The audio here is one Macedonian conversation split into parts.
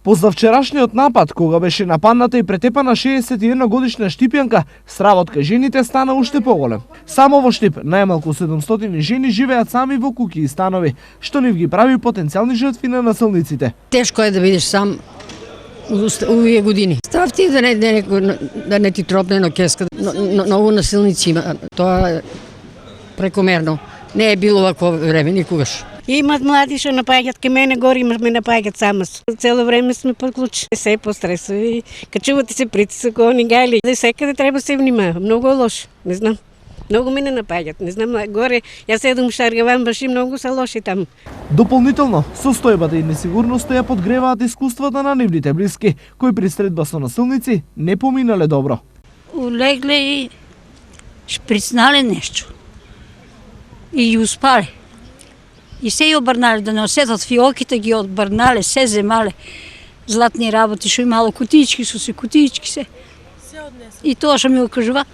Позавчерашниот напад, кога беше нападната и претепана 61 годишна Штипјанка, стравот кај жените стана уште поголем. Само во Штип, најмалку 700 жени живеат сами во куќи и станови, што нив ги прави потенцијални жртви на насилниците. Тешко е да бидеш сам у овие години. Став ти да не ти тропне на кеска. Многу насилници има. Тоа е прекомерно. Не е било вакво време никогаш. Имат млади што напаѓаат ке мене гори, ме напаѓаат сама. Цело време сме под клуч. Се по стресови, качувате се притисок, они гали. Секаде треба се внимава. Многу лошо, не знам. Многу мене напаѓаат, не знам, горе, јас седум шаргавам, баш и многу се лоши таму. Дополнително, состојбата и несигурноста ја подгреваат искуствата на нивните блиски, кои при средба со насилници не поминале добро. Улегле и шприцнале нешто. И ги успале. И се ја обрнале, да не осетат фиоките, ги обрнале, се земале. Златни работи, што имало кутички, се. И тоа што ми окажува,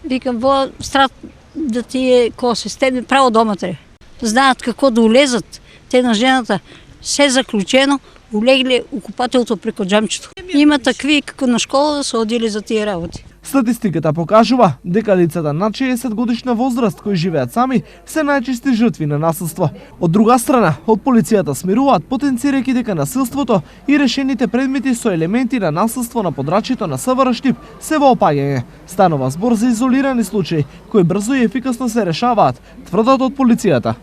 викам, во страт да ти е косе, стедне право дома треба. Знаат како да улезат, те на жената, се заклучено, улегле у купателото преко джамчето. Има такви како на школа да се одили за тие работи. Статистиката покажува дека децата над 60 годишна возраст кои живеат сами се најчести жртви на насилство. Од друга страна, од полицијата смируваат потенцирајќи дека насилството и решените предмети со елементи на насилство на подрачјето на СВР Штип се во опаѓање. Станува збор за изолирани случаи кои брзо и ефикасно се решаваат, тврдат од полицијата.